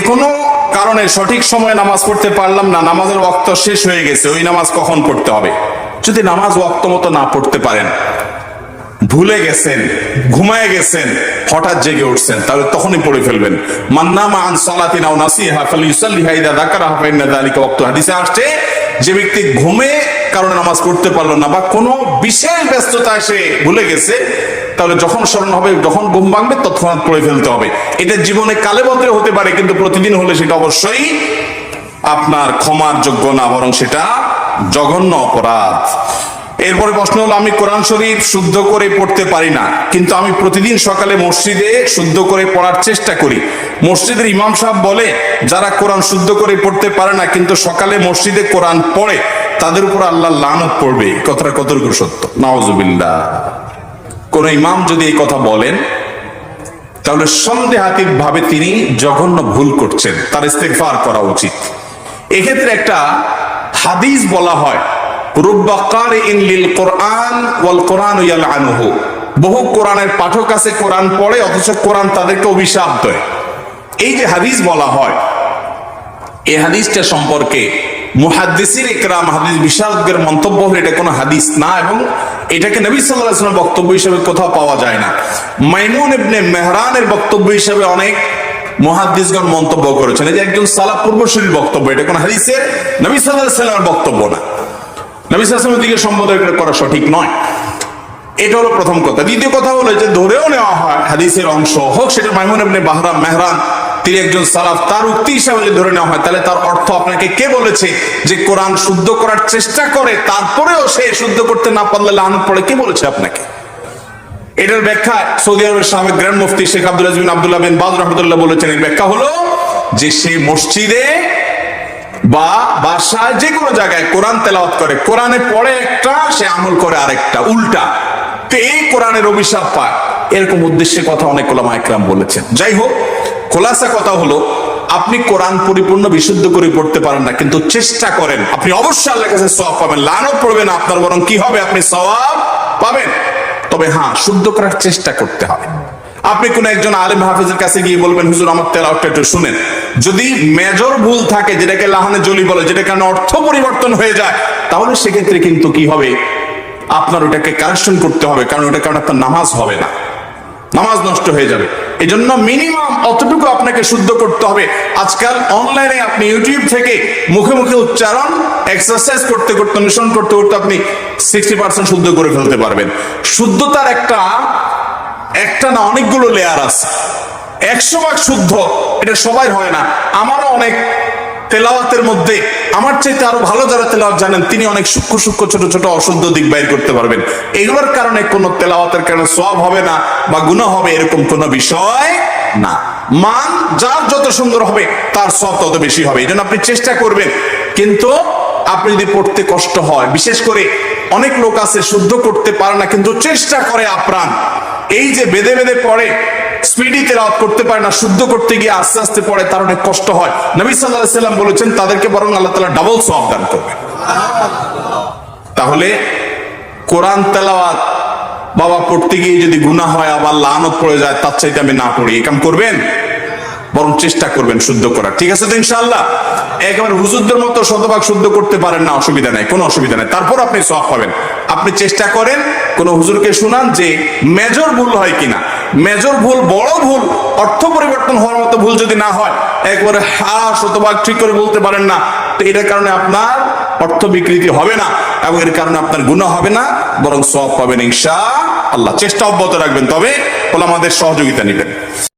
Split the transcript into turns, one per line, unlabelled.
কোনো কারণে সঠিক সময়ে নামাজ পড়তে পারলাম না, নামাজের ওয়াক্ত শেষ হয়ে গেছে, ওই নামাজ কখন পড়তে হবে? যদি নামাজ ওয়াক্ত মতো না পড়তে পারেন, ভুলে গেছেন, ঘুমায় গেছেন, হঠাৎ জেগে উঠছেন, তাহলে তখনই পড়ে ফেলবেন। মান নামা আন সালাতিন আও নাসিহা ফালিউসাল্লিহা ইযা যাকারাহা ফাইন্না যালিকা ওয়াক্তু। হাদিসে আসছে, যে ব্যক্তি ঘুমে কারণে নামাজ পড়তে পারলো না বা কোনো বিশেষ ব্যস্ততা এসে ভুলে গেছে, তাহলে যখন স্মরণ হবে, যখন ঘুম ভাঙবে তৎক্ষণাৎ পড়ে ফেলতে হবে। এটা জীবনে কালে বদলে হতে পারে, কিন্তু প্রতিদিন হলে সেটা অবশ্যই আপনার ক্ষমার যোগ্য না, বরং সেটা জঘন্য অপরাধ। এরপরে প্রশ্ন হলো, আমি কোরআন শরীফ শুদ্ধ করে পড়তে পারি না, কিন্তু আমি প্রতিদিন সকালে মসজিদে শুদ্ধ করে পড়ার চেষ্টা করি। মসজিদের ইমাম সাহেব বলে, যারা কোরআন শুদ্ধ করে পড়তে পারে না কিন্তু সকালে মসজিদে কোরআন পড়ে, তাদের উপর আল্লাহ লানত পড়বে। কথাটা কতটুকু সত্য? নাউজুবিল্লাহ। কোন ইমাম যদি এই কথা বলেন, তাহলে সন্দেহাতীত ভাবে তিনি জঘন্য ভুল করছেন, তার ইস্তেগফার করা উচিত। এক্ষেত্রে একটা হাদিস বলা হয়, রুব্বা কারিইন লিল কোরআন ওয়াল কোরআনু ইয়ালআনুহু। বহু কোরআনের পাঠক আছে, কোরআন পড়ে অথচ কোরআন তাদেরকে অভিশাপ দেয়। এই যে হাদিস বলা হয়, এই হাদিসটা সম্পর্কে মুহাদ্দিসিন ইকরাম, হাদিস বিশারদদের মন্তব্য হলো এটা কোনো হাদিস না, এবং এটাকে নবী সাল্লাল্লাহু আলাইহি ওয়াসাল্লামের বক্তব্য হিসেবে কোথাও পাওয়া যায় না। মাইমুন ইবনে মেহরানের বক্তব্য হিসেবে অনেক মুহাদ্দিসগণ মন্তব্য করেছেন। এই যে একজন সালাফ পূর্বসূরির বক্তব্য, এটা কোনো হাদিসের নবী সাল্লাল্লাহু আলাইহি ওয়াসাল্লামের বক্তব্য না। নবী সাল্লাল্লাহু আলাইহি ওয়াসাল্লামের দিকে সম্বোধন করা সঠিক নয়। এটা হলো প্রথম কথা। দ্বিতীয় কথা হলো, যে ধরেও নেওয়া হয় হাদিসের অংশ হোক, সেটা মাইমুন ইবনে মেহরান তিনি একজন সালাফ, তার উক্তি হিসাবে যদি ধরে নেওয়া হয়, তাহলে তার অর্থ আপনাকে কে বলেছে যে কোরআন শুদ্ধ করার চেষ্টা করে তারপরেও সে শুদ্ধ করতে না পারলে লানত পড়ে? কে বলেছে আপনাকে? এটার ব্যাখ্যা সৌদি আরবের সাবেক গ্র্যান্ড মুফতি শেখ আব্দুল আজিজ বিন আব্দুল্লাহ বিন বাজ রাহমাতুল্লাহ বলেছেন। এর ব্যাখ্যা হলো যে সে মসজিদে বা বাসায় যে কোনো জায়গায় কোরআন তেলাওয়াত করে, কোরআনে পড়ে একটা, সে আমল করে আরেকটা, উল্টা, তো এই কোরআনের অভিশাপ পায়, এরকম উদ্দেশ্যে কথা অনেক উলামা ইকরাম বলেছেন। যাই হোক, খোলাসা কথা হলো, আপনি কোরআন পরিপূর্ণ বিশুদ্ধ করে পড়তে পারেন না, কিন্তু চেষ্টা করেন, আপনি অবশ্যই আল্লাহর কাছে সওয়াব পাবেন। লানত পড়বে না আপনার, বরং কি হবে? আপনি সওয়াব পাবেন। তবে হ্যাঁ, শুদ্ধ করার চেষ্টা করতে হবে। আপনি কোন একজন আলেম হাফেজের কাছে গিয়ে বলবেন, হুজুর আমার তেলাওয়াতটা একটু শুনেন। যদি মেজর ভুল থাকে, যেটাকে লাহানে জলি বলে, যেটা কারণে অর্থ পরিবর্তন হয়ে যায়, তাহলে সেক্ষেত্রে কিন্তু কি হবে? আপনার ওটাকে কারেকশন করতে হবে, কারণ ওটার কারণে আপনার নামাজ হবে না, নামাজ নষ্ট হয়ে যাবে। এই জন্য মিনিমাম অতটুকু আপনাকে শুদ্ধ করতে হবে। আজকাল অনলাইনে আপনি ইউটিউব থেকে মুখে মুখে উচ্চারণ এক্সারসাইজ করতে করতে, অনুসরণ করতে করতে আপনি 60% শুদ্ধ করে ফেলতে পারবেন। শুদ্ধতার একটা না, অনেকগুলো লেয়ার আছে। 100% শুদ্ধ এটা সবাই হয় না। আমারও অনেক তেলাওয়াতের মধ্যে আমার চাইতে আরো ভালো যারা তেলাওয়াত জানেন, তিনি অনেক সূক্ষ্ম সূক্ষ্ম ছোট ছোট অশুদ্ধ দিক বাইর করতে পারবেন। এগুলোর কারণে কোনো তেলাওয়াতের কারণে সওয়াব হবে না বা গুনাহ হবে, এরকম কোনো বিষয় না। মান যার যত সুন্দর হবে, তার সওয়াব তত বেশি হবে। এই জন্য আপনি চেষ্টা করবেন। কিন্তু আপনি যদি পড়তে কষ্ট হয়, বিশেষ করে অনেক লোক আছে শুদ্ধ করতে পারে না, কিন্তু চেষ্টা করে আপ্রাণ, এই যে বেঁধে বেঁধে পড়ে, স্পিডি তেলাওয়াত করতে পারে না, শুদ্ধ করতে গিয়ে আস্তে আস্তে পড়ে, তার অনেক কষ্ট হয়। নবী সাল্লাল্লাহু আলাইহি ওয়াসাল্লাম বলেছেন, তাদেরকে বরং আল্লাহ তাআলা ডাবল সওয়াব দান করবে। তাহলে কোরআন তেলাওয়াত বাবা পড়তে গিয়ে যদি গুনাহ হয়, আবার লানত পড়ে যায়, তার চাইতে আমি না পড়ি, এই কাম করবেন? বরং চেষ্টা করবেন শুদ্ধ করার। ঠিক আছে তো ইনশাআল্লাহ? একেবারে হুজুরদের মতো শতভাগ শুদ্ধ করতে পারেন না, অসুবিধা নাই, কোনো অসুবিধা নাই, তারপর আপনি সওয়াব পাবেন। আপনি চেষ্টা করেন, কোন হুজুরকে শুনান যে মেজর ভুল হয় কিনা। মেজর ভুল, বড় ভুল, অর্থ পরিবর্তন হওয়ার মতো ভুল যদি না হয়, একবারে শতভাগ ঠিক করে বলতে পারেন না, তো এটার কারণে আপনার অর্থ বিকৃতি হবে না, এবং এর কারণে আপনার গুনাহ হবে না, বরং সওয়াব পাবেন ইনশাআল্লাহ। চেষ্টা অব্যাহত রাখবেন, তবে ওলামাদের সহযোগিতা নেবেন।